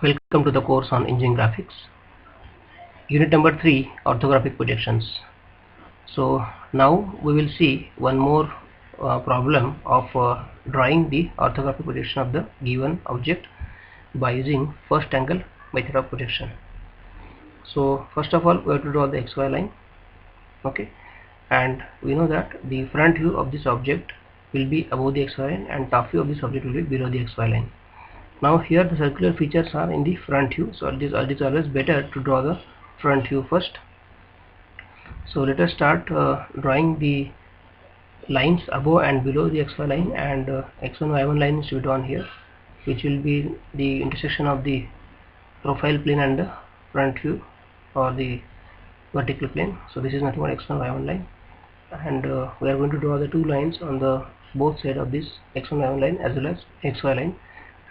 Welcome to the course on engineering graphics. Unit number 3, orthographic projections. So now we will see one more problem of drawing the orthographic projection of the given object by using first angle method of projection. So first of all, we have to draw the XY line. Okay, and we know that the front view of this object will be above the XY line and top view of this object will be below the XY line. Now here the circular features are in the front view, so it is always better to draw the front view first. So let us start drawing the lines above and below the XY line, and X1 Y1 line is to be drawn here, which will be the intersection of the profile plane and the front view or the vertical plane. So this is nothing but X1 Y1 line, and we are going to draw the two lines on the both side of this X1 Y1 line as well as XY line,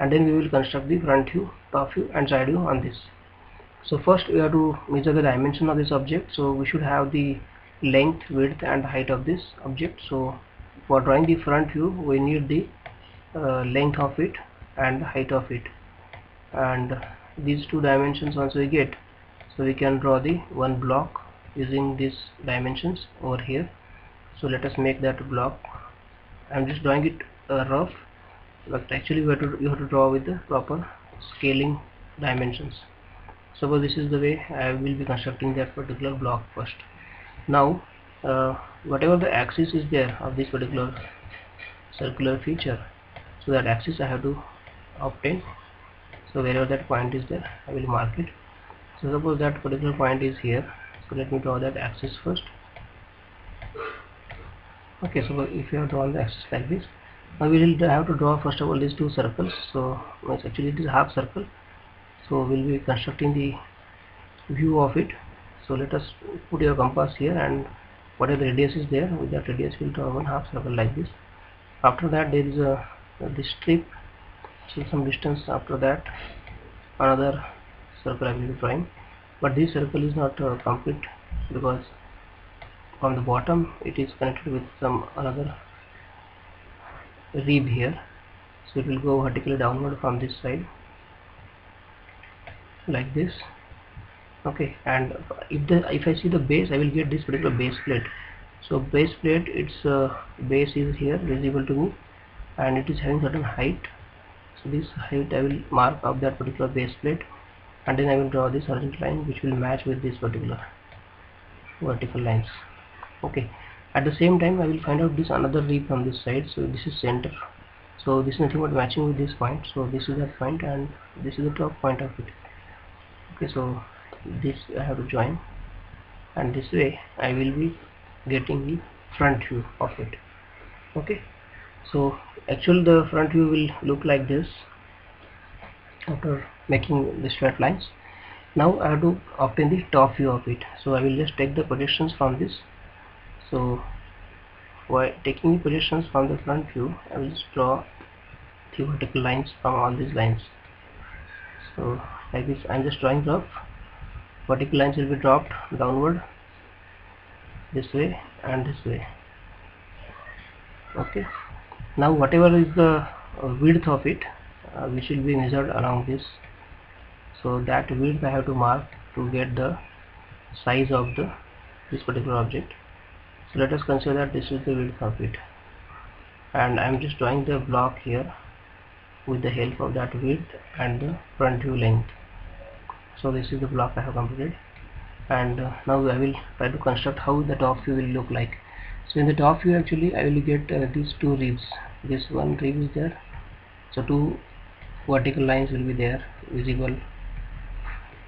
and then we will construct the front view, top view and side view on this. So first we have to measure the dimension of this object. So we should have the length, width and height of this object. So for drawing the front view we need the length of it and height of it, and these two dimensions once we get, so we can draw the one block using these dimensions over here. So let us make that block. I'm just drawing it rough, but actually you have to draw with the proper scaling dimensions. Suppose this is the way I will be constructing that particular block first. Now whatever the axis is there of this particular circular feature, so that axis I have to obtain. So wherever that point is there I will mark it. So suppose that particular point is here, so let me draw that axis first. Okay, so if you have drawn the axis like this, now we will have to draw first of all these two circles. So actually it is half circle, so we will be constructing the view of it. So let us put your compass here, and whatever the radius is there, with that radius we will draw one half circle like this. After that there is this strip, so some distance after that another circle I will be drawing, but this circle is not complete because from the bottom it is connected with some another rib here, so it will go vertically downward from this side like this. Okay, and if I see the base, I will get this particular base plate. So base plate, its base is here visible to me, and it is having certain height. So this height I will mark up that particular base plate, and then I will draw this horizontal line which will match with this particular vertical lines. Okay, at the same time I will find out this another rib from this side. So this is center, so this is nothing but matching with this point. So this is that point and this is the top point of it. Okay, so this I have to join, and this way I will be getting the front view of it. Okay, so actually the front view will look like this after making the straight lines. Now I have to obtain the top view of it. So I will just take the projections from this. So while taking the projections from the front view, I will just draw the vertical lines from all these lines. So like this I am just drawing rough. Vertical lines will be dropped downward this way and this way. Okay, now whatever is the width of it, which will be measured along this, so that width I have to mark to get the size of this particular object. So let us consider that this is the width of it, and I am just drawing the block here with the help of that width and the front view length. So this is the block I have completed, and now I will try to construct how the top view will look like. So in the top view actually I will get these two ribs. This one rib is there, so two vertical lines will be there visible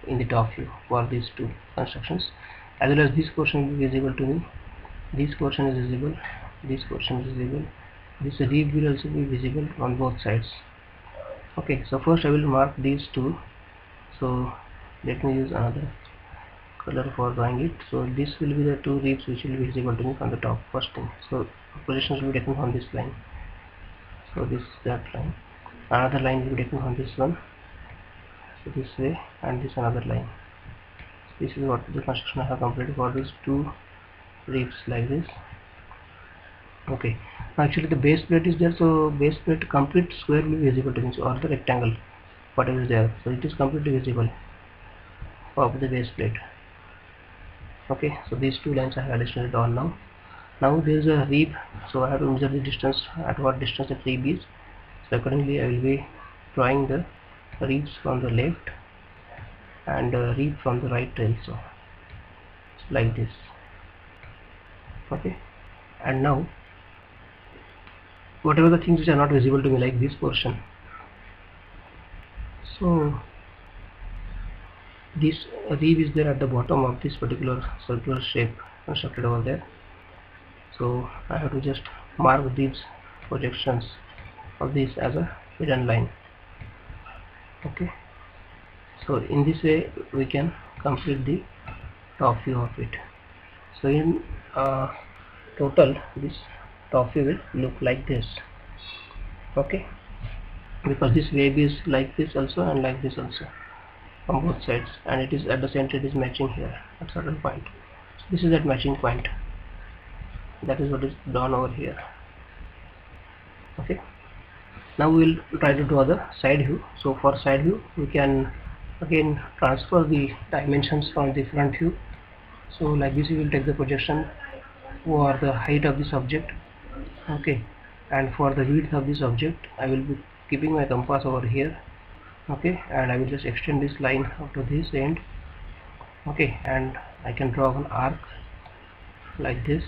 in the top view for these two constructions, as well as this portion will be visible to me. This portion is visible, this portion is visible, this rib will also be visible on both sides. Okay, so first I will mark these two. So let me use another color for drawing it. So this will be the two ribs which will be visible to me from the top, first thing. So positions will be taken from this line. So this is that line. Another line will be taken from this one, so this way, and this another line. This is what the construction I have completed for these two ribs like this. Okay, actually the base plate is there, so base plate complete square will be visible to me, so or the rectangle. whatever is there, so it is completely visible of the base plate. Okay, so these two lines I have additionally drawn now. Now there is a rib, so I have to measure the distance, at what distance the rib is. So accordingly I will be drawing the ribs from the left and rib from the right also, like this. Okay, and now whatever the things which are not visible to me, like this portion, so this rib is there at the bottom of this particular circular shape constructed over there, so I have to just mark these projections of this as a hidden line. Okay, so in this way we can complete the top view of it. So in total this top view will look like this. Okay, because this wave is like this also and like this also on both sides, and it is at the center, it is matching here at certain point. So this is that matching point, that is what is done over here. Okay, now we will try to draw the side view. So for side view we can again transfer the dimensions from the front view. So like this we will take the projection for the height of this object. Okay, and for the width of this object I will be keeping my compass over here. Okay, and I will just extend this line up to this end. Okay, and I can draw an arc like this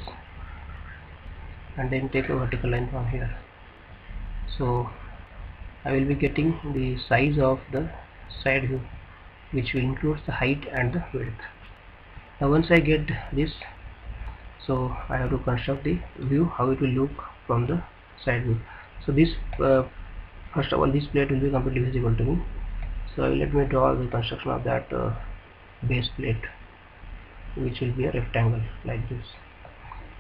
and then take a vertical line from here. So I will be getting the size of the side view, which will include the height and the width. Now once I get this, so I have to construct the view how it will look from the side view. So this first of all this plate will be completely visible to me, so let me draw the construction of that base plate, which will be a rectangle like this.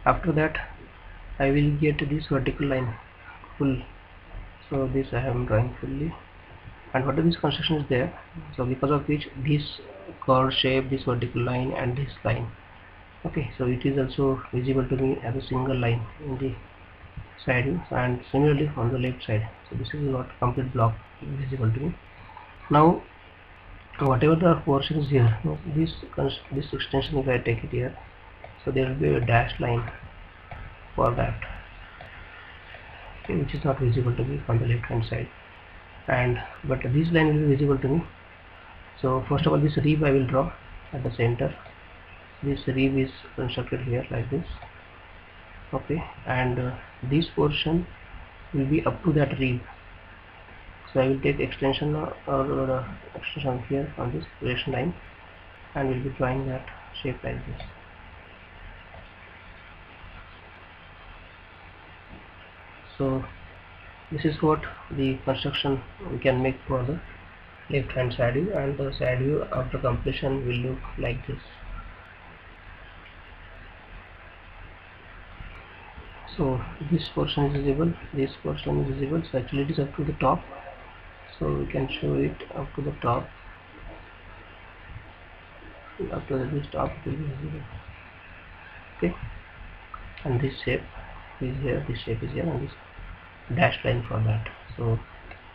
After that I will get this vertical line full, so this I am drawing fully, and what is this construction is there, so because of which this curved shape, this vertical line and this line, okay, so it is also visible to me as a single line in the side view, and similarly on the left side. So this is not complete block visible to me. Now whatever the portion is here, this extension, if I take it here, so there will be a dashed line for that, okay, which is not visible to me from the left hand side, and but this line will be visible to me. So first of all this rib I will draw at the center. This rib is constructed here like this. Okay, and this portion will be up to that rib, so I will take extension or extension here on this projection line, and will be drawing that shape like this. So this is what the construction we can make for the left hand side view, and the side view after completion will look like this. So this portion is visible, this portion is visible, so actually it is up to the top, so we can show it up to the top. After this top it will be visible. Okay, and this shape is here, this shape is here, and this dashed line for that. So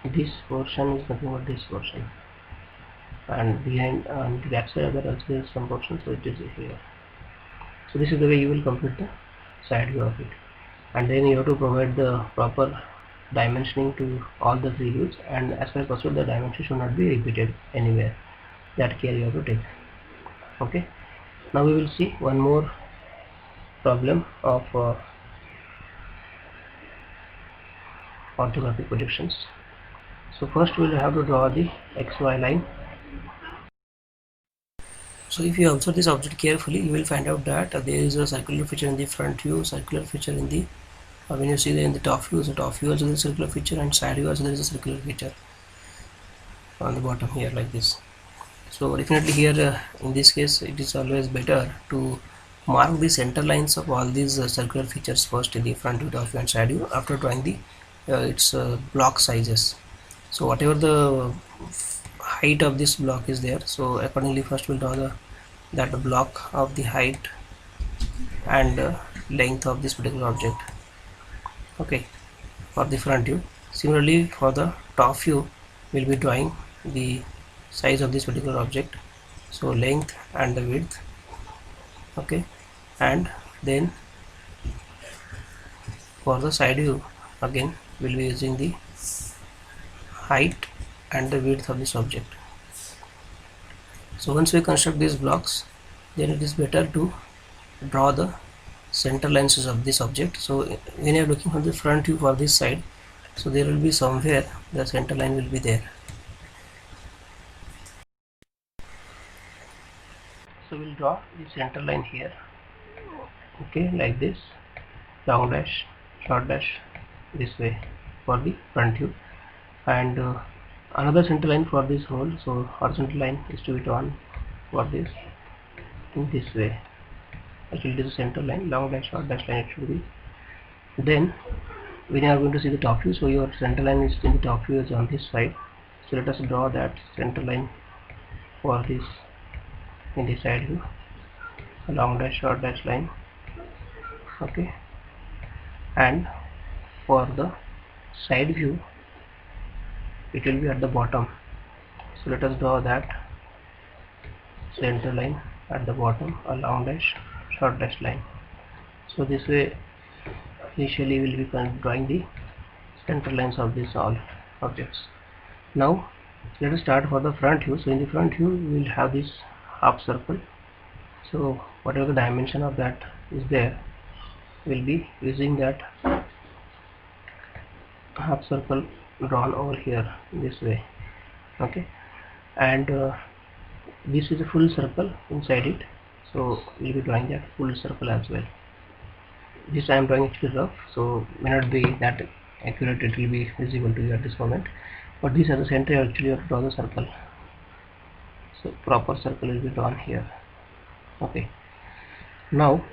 this portion is nothing but this portion, and behind the back side of that also there is some portion, so it is here. So this is the way you will complete the side view of it, and then you have to provide the proper dimensioning to all the three views, and as far as possible the dimension should not be repeated anywhere. That care you have to take. Okay, now we will see one more problem of orthographic projections. So first we will have to draw the XY line. So if you observe this object carefully, you will find out that there is a circular feature in the front view, circular feature in the when you see that in the top view, so top view also there is a circular feature, and side view also there is a circular feature on the bottom here like this. So definitely here in this case it is always better to mark the center lines of all these circular features first in the front view, top view and side view, after drawing the its block sizes. So whatever the height of this block is there, so accordingly first we'll draw that block of the height and length of this particular object. Okay, for the front view. Similarly for the top view we'll be drawing the size of this particular object, so length and the width. Okay, and then for the side view again we'll be using the height and the width of this object. So once we construct these blocks, then it is better to draw the center lines of this object. So when you are looking from the front view for this side, so there will be somewhere the center line will be there. So we'll draw the center line here. Okay, like this, long dash, short dash, this way for the front view, and another center line for this hole. So horizontal line is to be drawn for this in this way. Actually, this is center line, long dash, short dash line it should be. Then when you are going to see the top view, so your center line is in the top view is on this side. So let us draw that center line for this in the side view, a long dash, short dash line. Okay, and for the side view it will be at the bottom. So let us draw that center line at the bottom, a long dash, short dash line. So this way initially we will be drawing the center lines of these all objects. Now let us start for the front view. So in the front view we will have this half circle. So whatever the dimension of that is there, we will be using that half circle drawn over here this way. Okay, and this is a full circle inside it, so we will be drawing that full circle as well. This I am drawing actually rough, so may not be that accurate, it will be visible to you at this moment, but this as a center actually you have to draw the circle, so proper circle will be drawn here. Okay, now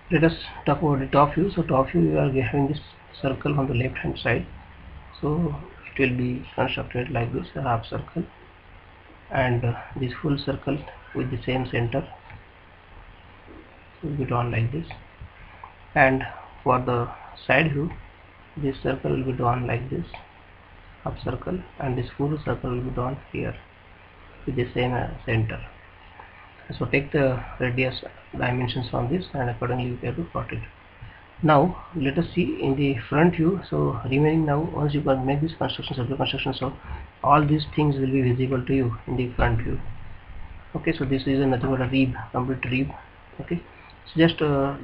let us talk about the top view. So top view, we are having this circle on the left hand side, so it will be constructed like this, a half circle, and this full circle with the same center will be drawn like this. And for the side view, this circle will be drawn like this, half circle, and this full circle will be drawn here with the same center. So take the radius dimensions from this and accordingly you have to plot it. Now let us see in the front view. So remaining now, once you can make this construction, circular construction, so all these things will be visible to you in the front view. Okay, so this is nothing but a rib, complete rib. Okay, so just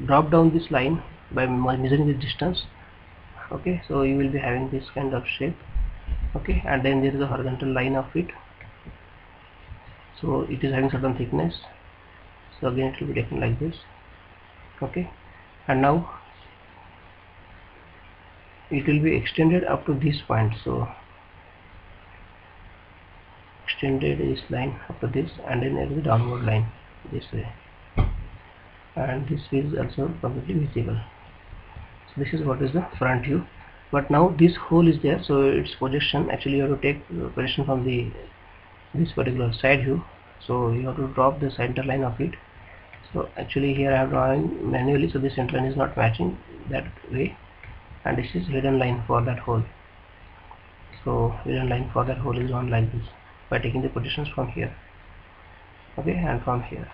drop down this line by measuring the distance. Okay, so you will be having this kind of shape. Okay, and then there is a horizontal line of it, so it is having certain thickness, so again it will be taken like this. Okay, and now it will be extended up to this point, so extended this line up to this, and then there is a downward line this way, and this is also completely visible. So this is what is the front view. But now this hole is there, so its projection, actually you have to take projection from this particular side view, so you have to drop the center line of it. So actually here I am drawing manually, so this center line is not matching that way, and this is hidden line for that hole. So hidden line for that hole is drawn like this by taking the positions from here. Okay, and from here.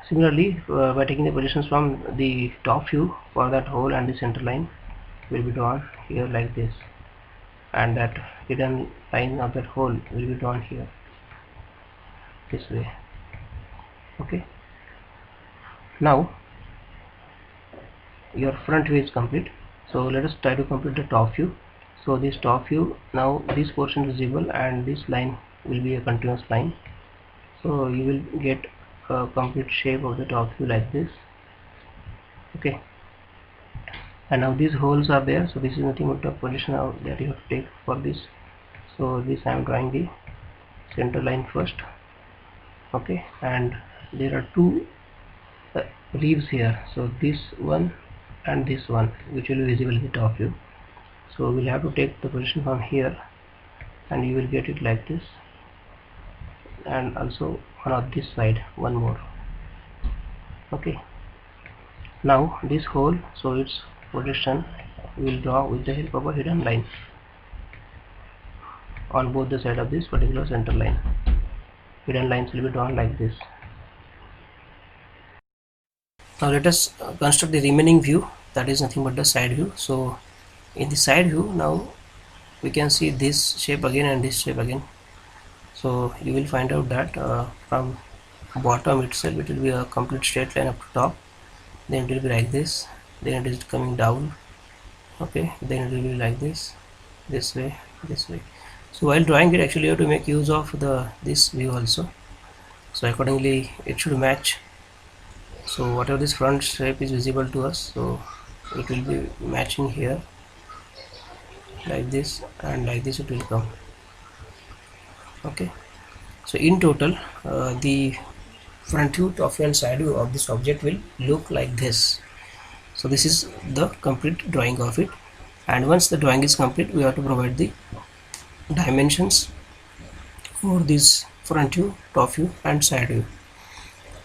Similarly, by taking the positions from the top view for that hole, and the center line will be drawn here like this, and that hidden line of that hole will be drawn here this way. Okay, now your front view is complete, so let us try to complete the top view. So this top view, now this portion is visible and this line will be a continuous line, so you will get a complete shape of the top view like this. Okay, and now these holes are there, so this is nothing but the position that you have to take for this. So this I am drawing the center line first. Okay, and there are two ribs here, so this one and this one, which will be visible in the top view. So we'll have to take the position from here, and you will get it like this, and also on this side one more. Okay, now this hole, so its projection we will draw with the help of a hidden line. on both the side of this particular center line. Hidden lines will be drawn like this. Now let us construct the remaining view, that is nothing but the side view. So in the side view, now we can see this shape again and this shape again. So you will find out that from bottom itself it will be a complete straight line up to top, then it will be like this, then it is coming down, okay, then it will be like this way, this way. So while drawing it, actually you have to make use of this view also, so accordingly it should match. So whatever this front shape is visible to us, so it will be matching here like this, and like this it will come. Okay, so in total the front view, top view and side view of this object will look like this. So this is the complete drawing of it, and once the drawing is complete, we have to provide the dimensions for this front view, top view and side view.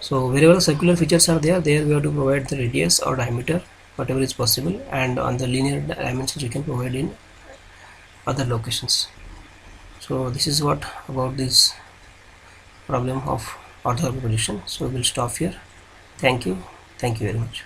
So wherever the circular features are there we have to provide the radius or diameter, whatever is possible, and on the linear dimensions we can provide in other locations. So this is what about this problem of orthogonal projection. So we will stop here. Thank you very much.